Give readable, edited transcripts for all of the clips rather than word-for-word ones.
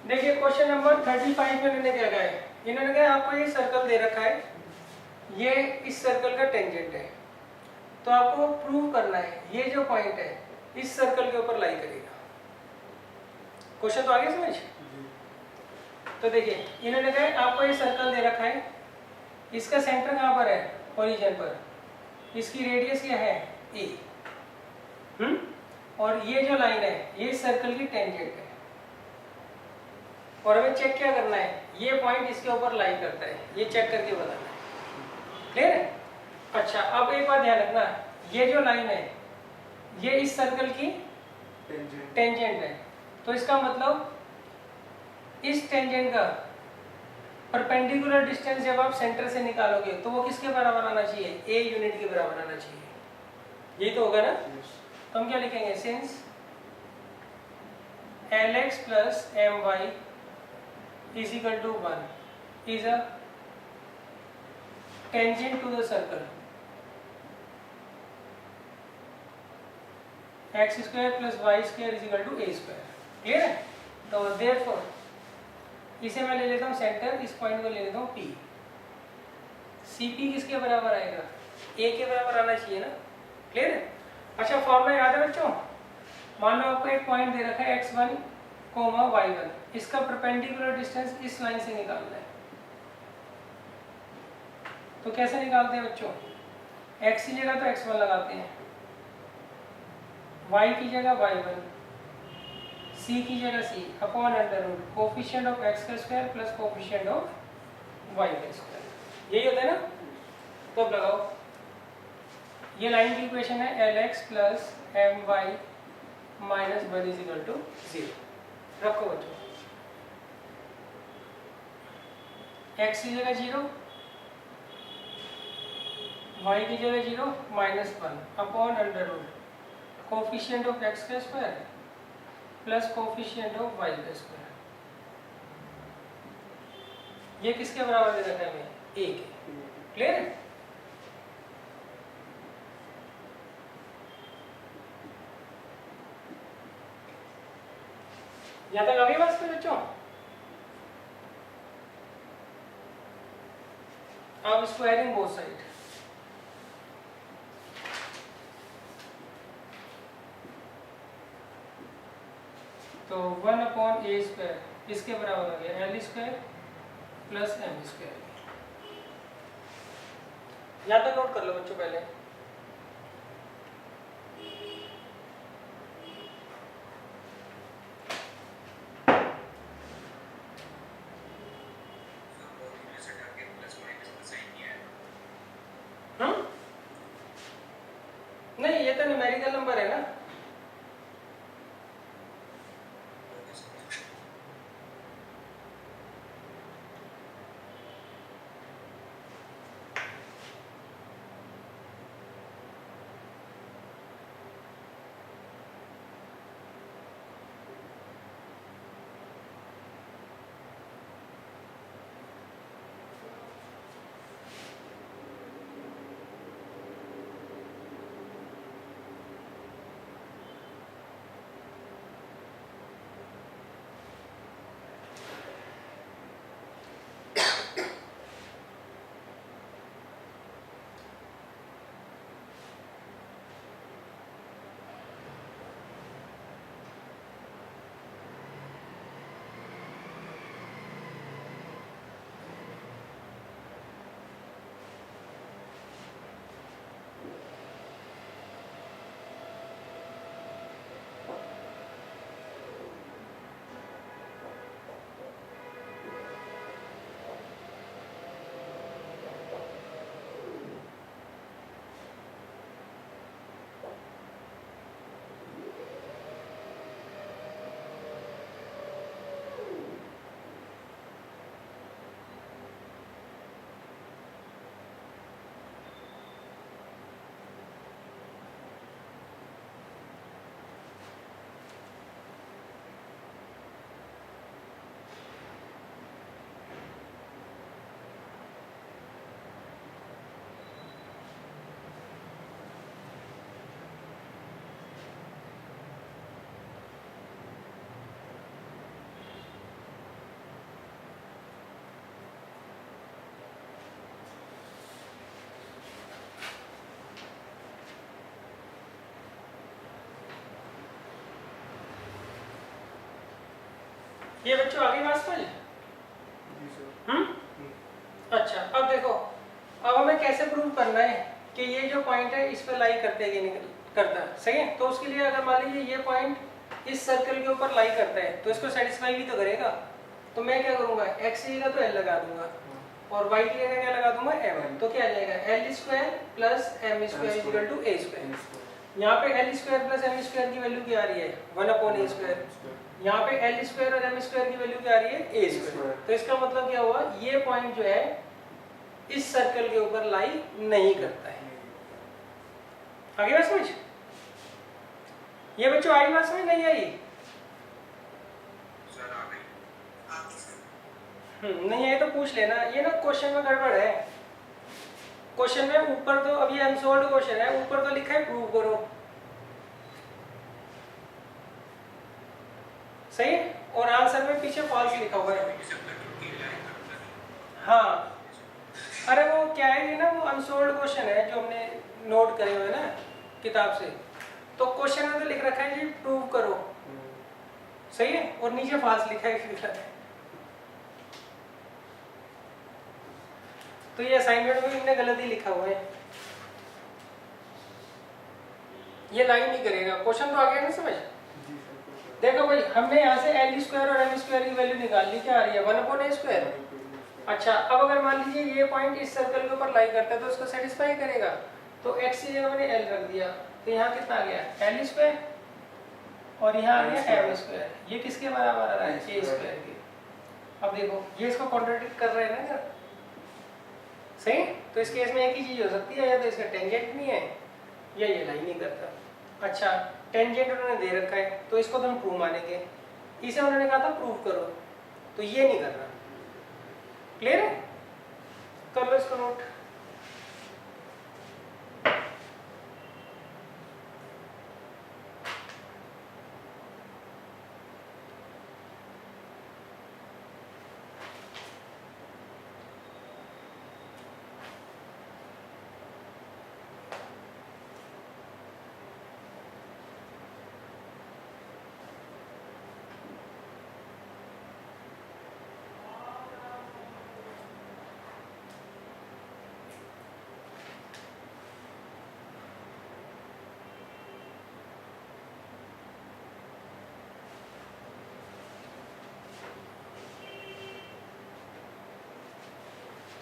देखिए question number 35 में इन्होंने क्या कहा है, इन्होंने कहा आपको ये सर्कल दे रखा है, ये इस सर्कल का टेंजेंट है, तो आपको प्रूव करना है ये जो पॉइंट है इस सर्कल के ऊपर लाई करेगा। क्वेश्चन तो आगे समझ। तो देखिए इन्होंने कहा आपको ये सर्कल दे रखा है, इसका सेंटर कहाँ पर है, ओरिजिन पर, इसकी रेडियस क्या है ए, और ये जो लाइन है ये सर्कल की टेंजेंट है, और हमें चेक क्या करना है, ये पॉइंट इसके ऊपर लाई करता है, ये चेक करके बताना है। क्लियर है? अच्छा अब एक बात ध्यान रखना, ये जो लाइन है ये इस सर्कल की टेंजेंट है, तो इसका मतलब इस टेंजेंट का परपेंडिकुलर डिस्टेंस जब आप सेंटर से निकालोगे तो वो किसके बराबर आना चाहिए, ए यूनिट के बराबर आना चाहिए, यही तो होगा ना। तो हम क्या लिखेंगे, since Lx plus My is equal to 1 is a tangent to the circle x square plus y square is equal to a square। Clear है? तो therefore इसे मैं ले लेता हूँ सेंटर, इस पॉइंट को ले लेता हूँ P, CP किसके बराबर आएगा, A के बराबर आना चाहिए ना। क्लियर है? अच्छा फॉर्मूला याद है बच्चों, मान लो आपको एक पॉइंट दे रखा है x1, y1, इसका परपेंडिकुलर डिस्टेंस इस लाइन से निकालना है, तो कैसे निकालते हैं बच्चों, x की जगह तो x1 लगाते हैं, y की जगह y1, c की जगह c upon under root coefficient of x का square plus coefficient of y का स्क्वायर, यही होता है ना। तो अब लगाओ, ये लाइन की इक्वेशन है Lx plus My minus 1 is equal to 0। रखो बच्चों, x की जगह 0, y की जगह 0 minus 1 upon under root coefficient of x का square plus coefficient of y का स्क्वायर, ये किसके बराबर दे रखा है हमें, a के। क्लियर है? यहाँ तक अभी बात पे बच्चों, अब स्क्वायरिंग बोथ साइड, तो 1 अपॉन ए स्क्वायर इसके बराबर हो गया l square plus m square. यहाँ तक नोट कर लो बच्चों पहले। नहीं ये तो न्यूमेरिकल नंबर है ना, ये बच्चों आगे बात समझ? अच्छा अब देखो, अब हमें कैसे प्रूव करना है कि ये जो पॉइंट है इस पर लाई करते हैं कि नहीं करता, सही है? तो उसके लिए अगर मान लीजिए ये पॉइंट इस सर्कल के ऊपर लाई करता है तो इसको सेटिस्फाई भी तो करेगा। तो मैं क्या करूंगा, x का तो l लगा दूंगा और y की जगह क्या लगा दूंगा m। तो क्या आ जाएगा l square plus m square equal to a square. यहाँ पे l square plus m square की वैल्यू क्या आ रही है 1/a स्क्वायर। यहाँ पे l स्क्वायर और m स्क्वायर की वैल्यू क्या आ रही है a स्क्वायर। तो इसका मतलब क्या हुआ, ये पॉइंट जो है इस सर्कल के ऊपर लाई नहीं करता है। आगे बात समझ? ये बच्चों आई बात समझ नहीं आई? नहीं आई तो पूछ लेना, ये ना क्वेश्चन में गड़बड़ है। क्वेश्चन में ऊपर तो, अब ये अनसॉल्व्ड क्वेश्चन है, ऊपर तो लिखा है प्रूव करो, सही है? और आंसर में पीछे फॉल्स लिखा हुआ है। हाँ अरे वो क्या है, ये ना वो अनसॉल्व्ड क्वेश्चन है जो हमने नोट करे हुए ना किताब से। तो क्वेश्चन में तो लिख रखा है जी प्रूव करो, सही है, और नीचे फॉल्स लिखा है। तो ये असाइनमेंट में इन्होंने गलत ही लिखा हुआ है, ये लाइन नहीं करेगा। क्वेश्चन तो आ गया ना समझ? देखो भाई, हमने यहाँ से l स्क्वायर और m स्क्वायर की वैल्यू निकाल ली, क्या आ रही है 1/a स्क्वायर। अच्छा अब अगर मान लीजिए ये पॉइंट इस सर्कल के ऊपर लाई करता है तो उसको सेटिस्फाई करेगा। तो x की जगह मैंने l रख दिया, तो यहाँ कितना आ गया l स्क्वायर और यहाँ आ गया m स्क्वायर। ये किसके बराबर आ रहा है, a स्क्वायर के। अब देखो ये इसको कॉन्ट्रडिक्ट कर रहे हैं ना, सही? तो इस केस में एक ही चीज हो सकती है, या तो इसका टेंजेंट नहीं है या ये लाई नहीं करता। अच्छा टेंजेंट उन्होंने दे रखा है तो इसको तो हम प्रूव मानेंगे, इसे उन्होंने कहा था प्रूव करो, तो ये नहीं करना। क्लियर है? कर लो इसको नोट।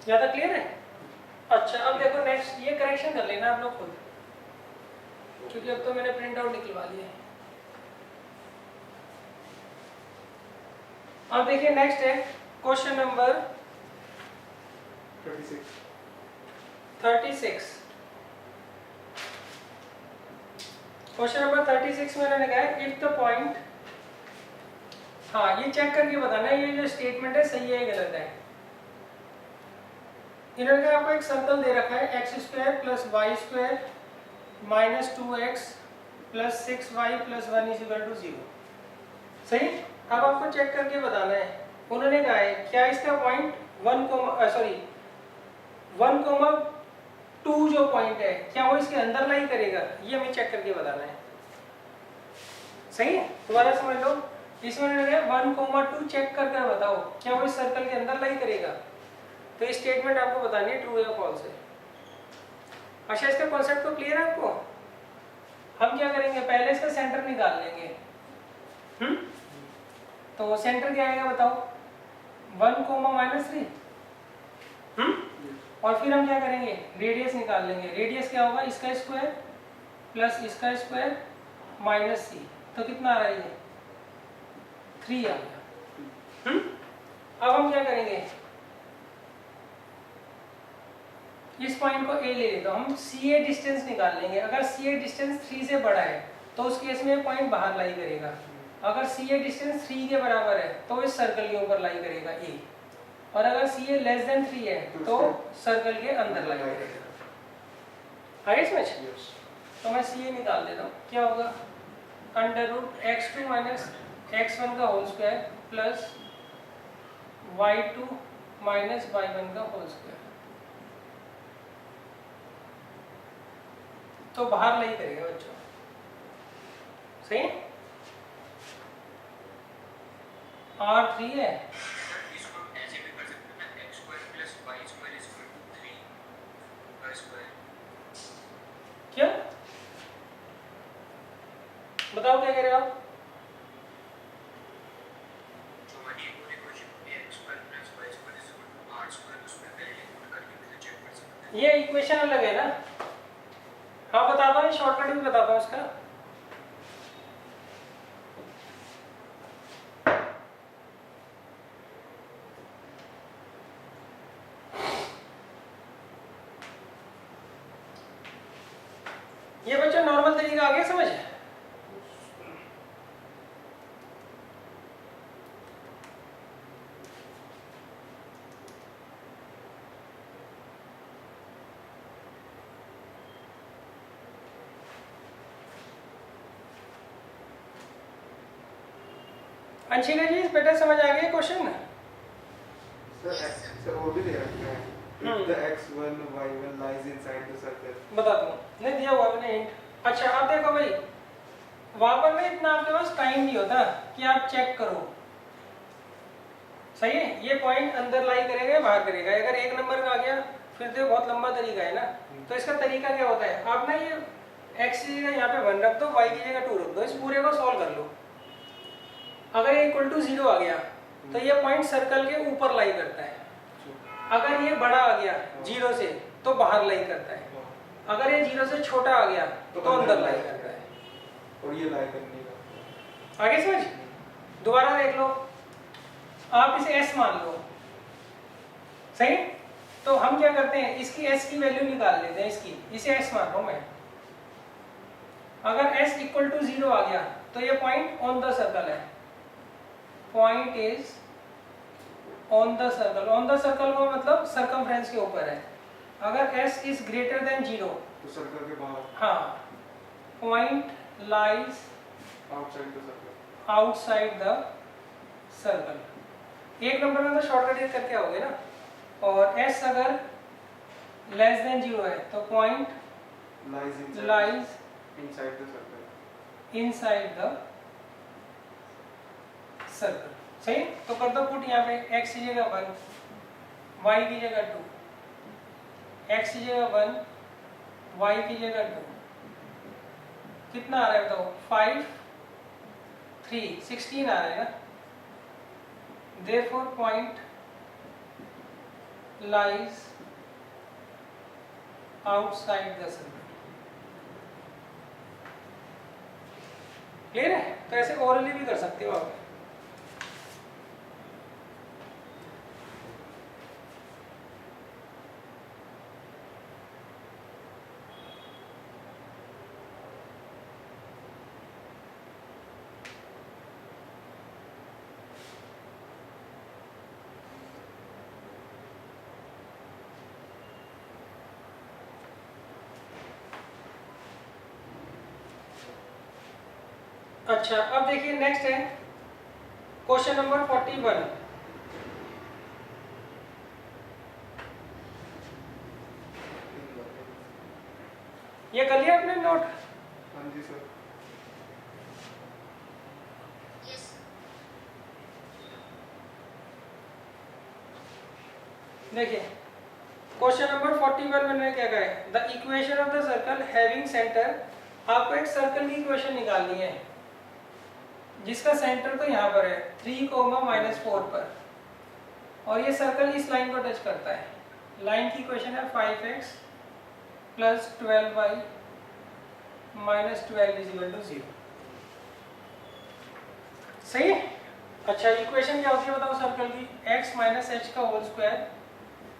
ज्यादा क्लियर है? अच्छा अब देखो नेक्स्ट, ये करेक्शन कर लेना आप लोग खुद, क्योंकि अब तो मैंने प्रिंट आउट निकलवा लिया है। अब देखिए नेक्स्ट है क्वेश्चन नंबर 36। क्वेश्चन नंबर 36 में उन्होंने कहा है इफ द पॉइंट, हाँ ये चेक करके बताना है ये जो स्टेटमेंट है सही है या गलत है। इन्होंने कहा आपको एक सर्कल दे रखा है x square plus y square minus 2x plus 6y plus 1 is equal to 0, सही? अब आपको चेक करके बताना है। उन्होंने कहा है क्या इसका पॉइंट 1,2 जो पॉइंट है क्या वो इसके अंदर लाई करेगा, ये हमें चेक करके बताना है, सही है? दोबारा समझ लो, इसमें उन्होंने कहा 1,2 चेक करके बताओ क्या वो इस सर्कल के अंदर लाई करेगा। तो ये स्टेटमेंट आपको बतानी है ट्रू या फॉल्स है। अच्छा इसका कॉन्सेप्ट तो क्लियर है आपको? हम क्या करेंगे, पहले इसका सेंटर निकाल लेंगे। तो सेंटर क्या आएगा बताओ, 1,-3। और फिर हम क्या करेंगे, रेडियस निकाल लेंगे। रेडियस क्या होगा, इसका स्क्वायर प्लस इसका स्क्वायर माइनस c, तो कितना आ रहा है ये 3 आ गया। अब हम क्या करेंगे, इस पॉइंट को a ले लेते हैं, हम CA डिस्टेंस निकाल लेंगे। अगर CA डिस्टेंस 3 से बड़ा है तो उस केस में पॉइंट बाहर लाई करेगा। अगर CA डिस्टेंस 3 के बराबर है तो इस सर्कल के ऊपर लाई करेगा A, और अगर CA लेस देन 3 है तो सर्कल के अंदर लाई करेगा। आगे समझ? तो मैं CA निकाल देता हूँ, क्या होगा √x2 माइनस x1 का whole square plus y2 minus y1 का होल स्क्वायर। तो बाहर लाई करेगा बच्चों, सही है? R3 है। इसको ऐसे भी कर सकते हैं ना, x square plus y square is equal to 3 का स्क्वायर। क्या बताओ क्या कह रहे हो आप? जो हमारी एक और इक्वेशन होती है x square plus y square is equal to r square, उसमें पहले पुट करके भी चेक कर सकते हैं। ये इक्वेशन अलग है ना। हाँ बताता हूँ, शॉर्टकट भी बताता हूँ इसका। ये बच्चों नॉर्मल तरीका आ गया समझ? अंशिका जी बेटा समझ आ गया क्वेश्चन? सर वो भी दे रखा है if the x1 y1 lies inside the circle। बताता हूँ, नहीं दिया हुआ मैंने हिंट। अच्छा आप देखो भाई, वहां पर ना इतना आपके पास टाइम नहीं होता कि आप चेक करो, सही है? ये पॉइंट अंदर लाई करेगा या बाहर करेगा? अगर एक नंबर का आ गया फिर तो बहुत लंबा तरीका है ना। तो इसका तरीका क्या होता है, आप ना ये x की जगह यहाँ पे 1 रख दो, y की जगह 2 रख दो, इस पूरे को सॉल्व कर लो। अगर ये इक्वल टू 0 आ गया तो ये पॉइंट सर्कल के ऊपर लाई करता है। अगर ये बड़ा आ गया 0 से तो बाहर लाई करता है। अगर ये 0 से छोटा आ गया तो अंदर लाई करता है। और ये लाई करने का आगे समझ? दोबारा देख लो, आप इसे s मान लो, सही? तो हम क्या करते हैं, इसकी s की वैल्यू निकाल लेते हैं, इसकी, इसे s मान रहा हूं मैं। अगर s इक्वल टू 0 आ गया तो ये पॉइंट ऑन द सर्कल है, point is on the circle. On the circle का मतलब सर्कमफ्रेंस के ऊपर है। अगर s इज ग्रेटर देन 0 तो सर्कल के बाहर, हाँ, point lies outside the circle. Outside the circle. एक नंबर में तो शॉर्टकट करके आओगे ना। और s अगर लेस देन 0 है तो point lies inside the circle. Inside the circle, सही? तो कर दो पुट यहाँ पे, x की जगह 1, y की जगह 2, x की जगह 1, y की जगह 2, कितना आ रहा है बताओ? 5 3 16 आ रहा है ना। Therefore point lies outside the circle। Clear है? तो ऐसे ओरली भी कर सकते हो आप। अच्छा अब देखिए नेक्स्ट है क्वेश्चन नंबर 41। ये कर लिया आपने नोट? हाँ जी सर। देखिए क्वेश्चन नंबर 41 में मैंने क्या कहा है, the equation of the circle having centre. आपको एक सर्कल की इक्वेशन निकालनी है जिसका सेंटर तो यहाँ पर है 3,-4 पर, और ये सर्कल इस लाइन को टच करता है। लाइन की इक्वेशन है 5x + 12y - 12 = 0। सही है? अच्छा इक्वेशन क्या होती है बताओ सर्कल की? x - h का whole square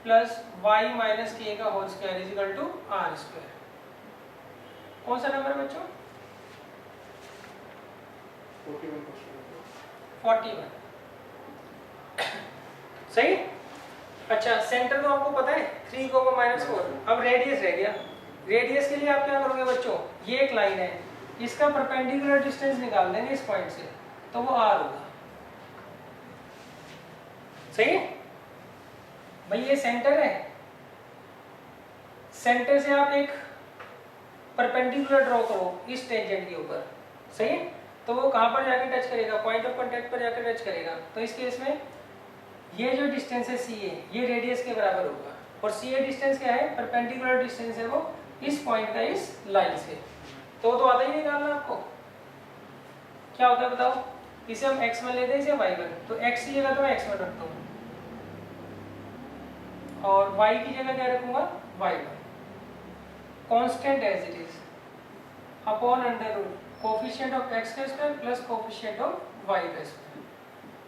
plus y - k का होल स्क्वायर = r²। कौन सा नंबर है बच्चों? 41। सही? अच्छा सेंटर तो आपको पता है 3,-4। अब रेडियस रह गया। रेडियस के लिए आप क्या करोगे बच्चों, ये एक लाइन है, इसका परपेंडिकुलर डिस्टेंस निकाल देंगे इस पॉइंट से, तो वो r होगा। सही है भाई? ये सेंटर है, सेंटर से आप एक परपेंडिकुलर ड्रॉ करो इस टेंजेंट के ऊपर, सही है? तो वो कहाँ पर जाकर टच करेगा, पॉइंट ऑफ कांटेक्ट पर जाकर टच करेगा। तो इस केस में ये जो डिस्टेंस है सी ए, ये रेडियस के बराबर होगा, और सी ए डिस्टेंस क्या है, परपेंडिकुलर डिस्टेंस है वो इस पॉइंट का इस लाइन से। तो आता ही निकालना आपको, क्या होता है बताओ, इसे हम x में लेते हैं, इसे y1, तो x की जगह तो मैं x में रखता हूँ और y की जगह क्या रखूंगा, y1, constant as it is upon under root coefficient of x का square plus coefficient of y का स्क्वायर।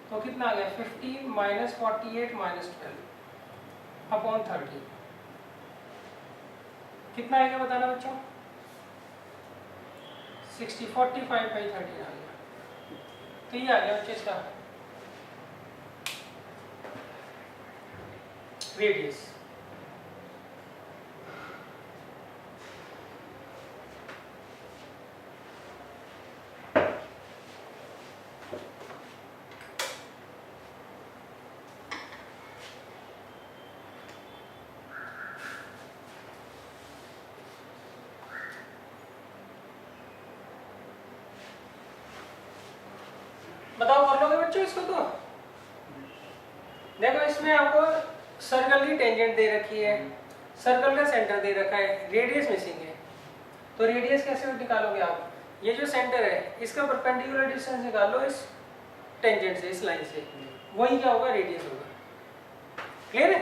तो कितना आ गया, 50 माइनस 48 माइनस 12 अपॉन 30, कितना आएगा बताना बच्चों, 60, 45 बाई 30 आ गया। तो ये आ गया बच्चे इसका रेडियस। बताओ कर लोगे बच्चों इसको। तो देखो इसमें आपको सर्कल की टेंजेंट दे रखी है, सर्कल का सेंटर दे रखा है, रेडियस मिसिंग है। तो रेडियस कैसे निकालोगे आप, ये जो सेंटर है इसका परपेंडिकुलर डिस्टेंस निकाल लो इस टेंजेंट से, इस लाइन से, वही क्या होगा, रेडियस होगा। क्लियर है।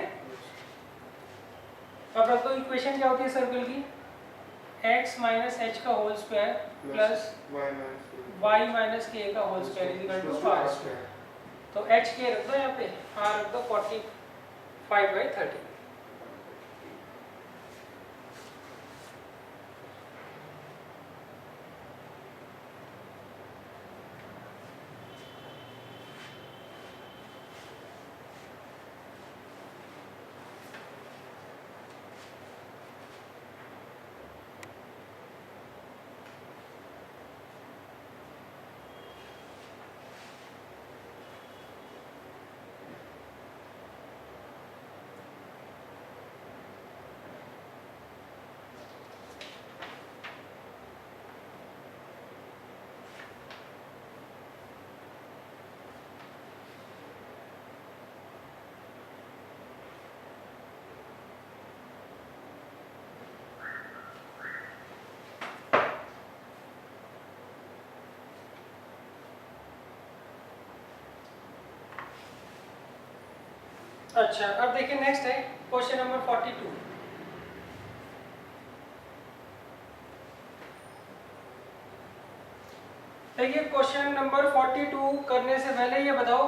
अब रखो इक्वेशन क्या होती है सर्कल की, x माइनस एच का whole square plus y minus k का whole square equal to r square. तो h के रख दो यहाँ पे, r रख दो 45 बाई 30। अच्छा अब देखिए नेक्स्ट है क्वेश्चन नंबर 42। देखिए क्वेश्चन नंबर 42 करने से पहले ये बताओ,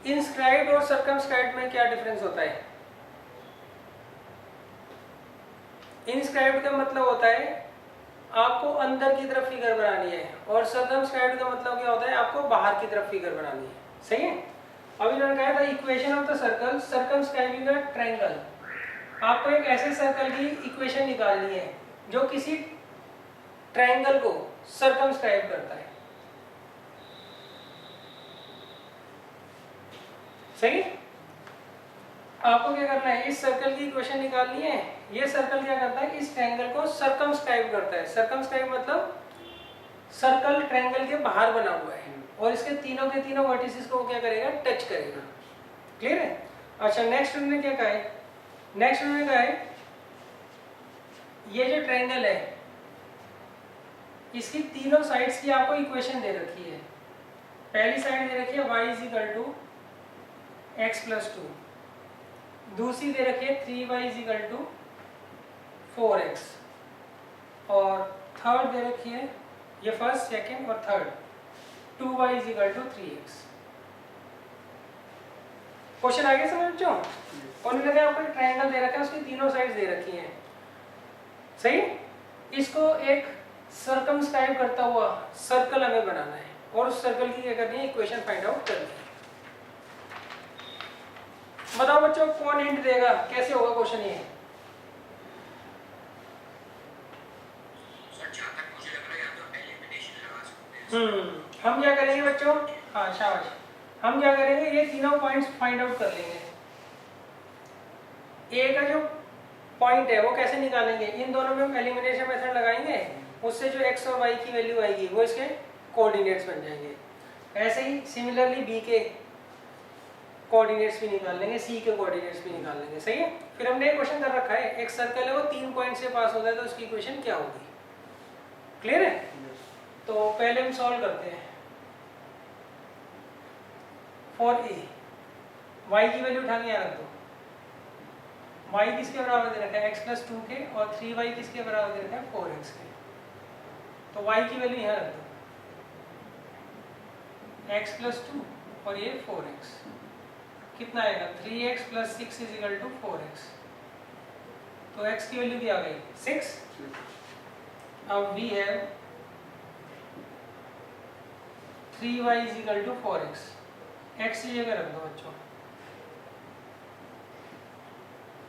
इंस्क्राइब्ड और सर्कमस्क्राइब्ड में क्या डिफरेंस होता है। इंस्क्राइब्ड का मतलब होता है आपको अंदर की तरफ फिगर बनानी है, और सर्कमस्क्राइब्ड का मतलब क्या होता है, आपको बाहर की तरफ फिगर बनानी है। सही है। अभी मैंने कहा था equation of the circle circumscribing a triangle, आपको एक ऐसे सर्कल की इक्वेशन निकालनी है जो किसी ट्रायंगल को सर्कमस्क्राइब करता है। सही। आपको क्या करना है, इस सर्कल की इक्वेशन निकालनी है। ये सर्कल क्या करता है, इस ट्रायंगल को सर्कमस्क्राइब करता है। सर्कमस्क्राइब मतलब सर्कल ट्रायंगल के बाहर बना हुआ है, और इसके तीनों के तीनों वर्टिसेस को क्या करेगा, टच करेगा। क्लियर है। अच्छा नेक्स्ट उन्होंने क्या कहा है, नेक्स्ट उन्होंने कहा है ये जो ट्रायंगल है इसकी तीनों साइड्स की आपको इक्वेशन दे रखी है। पहली साइड दे रखी है y is equal to x plus 2, दूसरी दे रखी है 3y is equal to 4x, और थर्ड दे रखी है, ये फर्स्ट सेकंड और थर्ड, 2y is equal to 3x। Question आगे समझ बच्चों। और उन्होंने आपको एक ट्रायंगल दे रखा है, उसकी तीनों साइड्स दे रखी हैं। सही। इसको एक सर्कमस्क्राइब करता हुआ सर्कल हमें बनाना है, और उस सर्कल की क्या करनी है, इक्वेशन फाइंड आउट करनी है। बताओ बच्चों कौन हिंट देगा, कैसे होगा क्वेश्चन ये। सर जहाँ तक मुझे लग रहा है या तो एलिमिनेशन लगा सकते हैं। हम क्या करेंगे बच्चों, हाँ शाबाश, हम क्या करेंगे, ये तीनों पॉइंट्स फाइंड आउट कर लेंगे। ए का जो पॉइंट है वो कैसे निकालेंगे, इन दोनों में हम एलिमिनेशन मेथड लगाएंगे, उससे जो x और y की वैल्यू आएगी वो इसके कोऑर्डिनेट्स बन जाएंगे। ऐसे ही सिमिलरली b के कोऑर्डिनेट्स भी निकाल लेंगे, c के कोऑर्डिनेट्स भी निकाल लेंगे। सही है। फिर हमने एक क्वेश्चन कर रखा है, एक सर्कल है वो 3 पॉइंट से पास होता है तो उसकी इक्वेशन क्या होगी। क्लियर है। तो पहले हम सॉल्व करते हैं। फॉर ए y की वैल्यू उठा के यहाँ रख दो। y किसके बराबर दे रखा है x + 2 के, और 3y किसके बराबर दे रखा है 4x के। तो y की वैल्यू यहाँ रख दो, x + 2 और ये 4x, कितना आएगा 3x + 6 = 4x। तो x की वैल्यू भी आ गई 6। अब we have 3y = 4x, x की जगह रख दो बच्चों,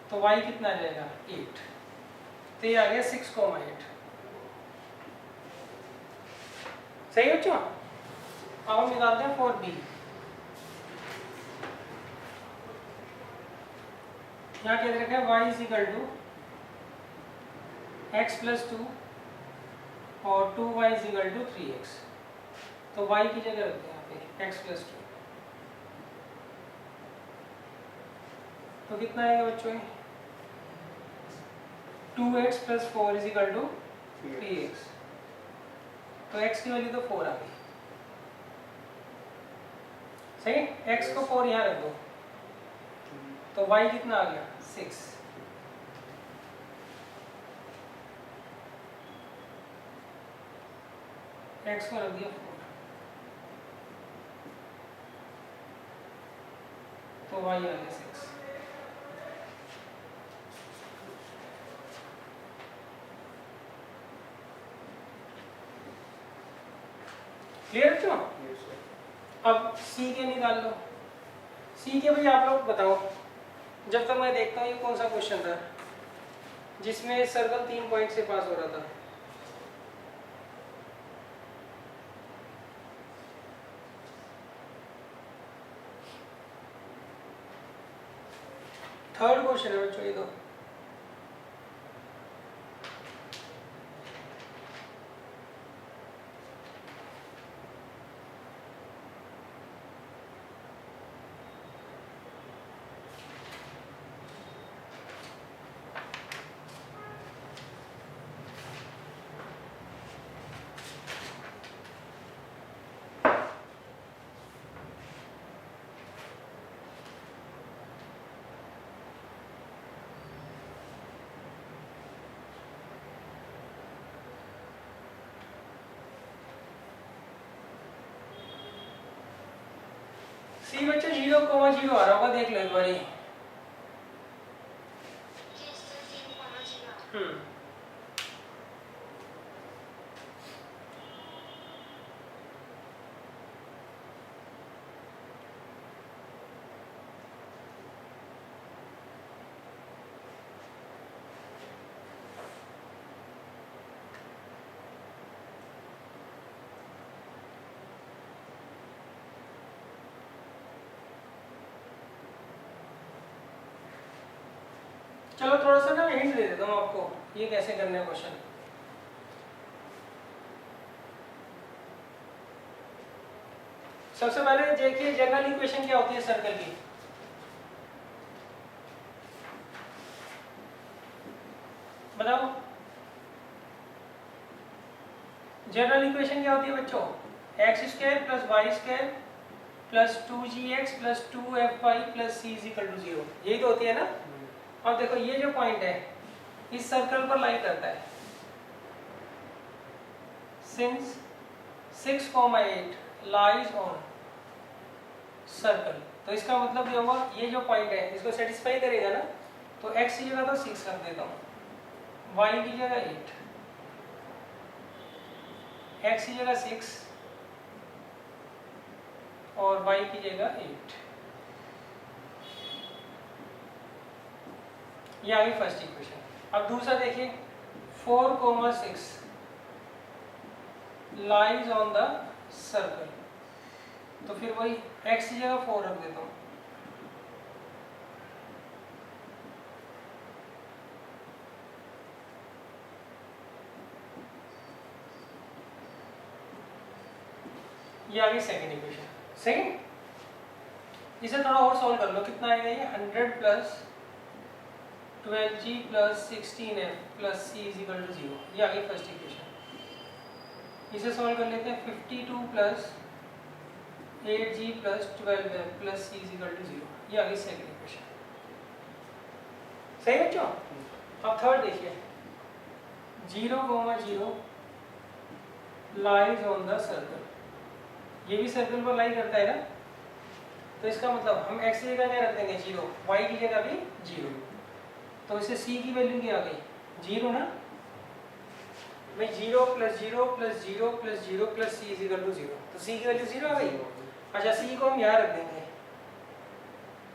तो y कितना आ जाएगा 8। तो ये आ गया 6,8। सही है बच्चों। अब हम निकालते हैं फॉर b। यहाँ क्या दे रखा है y = x + 2 और 2y = 3x। तो y की जगह रखते हैं यहाँ पे x + 2, तो कितना आएगा बच्चों 2x + 4 = 3x। तो x की वैल्यू तो 4 आ गई। सही। x को 4 यहाँ रख दो, तो y कितना आ गया 6। x को रख दिया 4, तो y आ गया 6। क्लियर क्यों। अब c के निकाल लो। c के भाई आप लोग बताओ, जब तक मैं देखता हूँ ये कौन सा क्वेश्चन था जिसमें सर्कल 3 पॉइंट से पास हो रहा था। थर्ड क्वेश्चन है बच्चों ये तो। सी बच्चों 0,0 आ रहा होगा, देख लो एक बारी। चलो थोड़ा सा ना हिंट दे देता हूँ आपको ये कैसे करना है क्वेश्चन। सबसे पहले देखिए जनरल इक्वेशन क्या होती है सर्कल की। बताओ जनरल इक्वेशन क्या होती है बच्चों, x² + y² + 2gx + 2fy + c = 0। यही तो होती है ना। अब देखो ये जो पॉइंट है इस सर्कल पर लाई करता है। सिंस 6,8 लाइज ऑन सर्कल, तो इसका मतलब ये होगा ये जो पॉइंट है इसको सेटिस्फाई करेगा ना। तो x की जगह तो 6 रख देता हूँ, y की जगह 8, x की जगह 6 और y की जगह 8। ये आ गई फर्स्ट इक्वेशन। अब दूसरा देखिए 4,6 लाइज ऑन द सर्कल, तो फिर वही x की जगह 4 रख देता हूँ, ये आ गई सेकंड इक्वेशन। सही, इसे थोड़ा और सॉल्व कर लो, कितना आएगा ये 100 plus 12g plus 16f plus c is equal to 0, ये आ गई फर्स्ट इक्वेशन। इसे सॉल्व कर लेते हैं, 52 plus 8g plus 12f plus c is equal to 0, ये आ गई सेकंड इक्वेशन। सही बच्चों, अब थर्ड देखिए, 0,0 लाइज ऑन द सर्कल, ये भी सर्कल पर लाई करता है ना, तो इसका मतलब हम x की जगह क्या रख देंगे 0, y की जगह भी 0, तो इसे c की वैल्यू क्या आ गई 0 ना, भाई 0 plus 0 plus 0 plus 0 plus c is equal to 0, तो c की वैल्यू 0 आ गई। अच्छा, c को हम यहाँ रख देंगे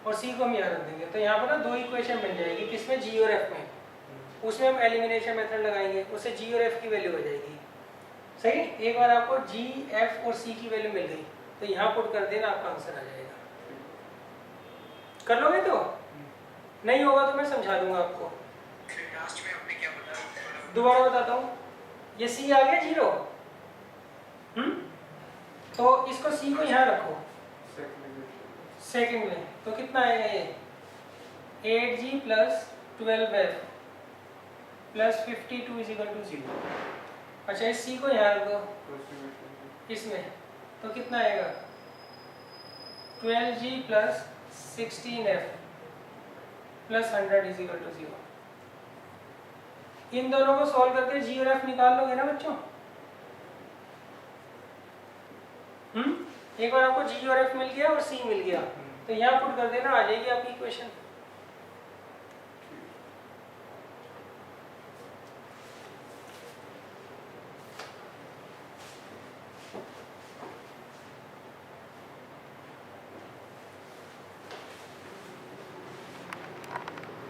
और c को हम यहाँ रख देंगे, तो यहाँ पर ना दो इक्वेशन बन जाएगी, किसमें g और f में, उसमें हम एलिमिनेशन मेथड लगाएंगे, उससे g और f की वैल्यू हो जाएगी। सही, एक बार आपको g, f और c की वैल्यू मिल गई तो यहाँ पुट कर देना, आपका आंसर आ जाएगा। कर लोगे तो नहीं होगा तो मैं समझा दूंगा आपको, फिर लास्ट में आपने क्या बताया? दोबारा बताता हूँ। ये c आ गया 0, तो इसको c को यहाँ रखो सेकंड में, तो कितना आएगा ये 8g plus 12f plus 52 is equal to 0। अच्छा, इस c को यहाँ रखो इसमें, तो कितना आएगा 12g plus 16f plus 100 is equal to 0। इन दोनों को सॉल्व करके g और f निकाल लोगे ना बच्चों। एक बार आपको g और f मिल गया और c मिल गया, तो यहाँ पुट कर देना, आ जाएगी आपकी इक्वेशन।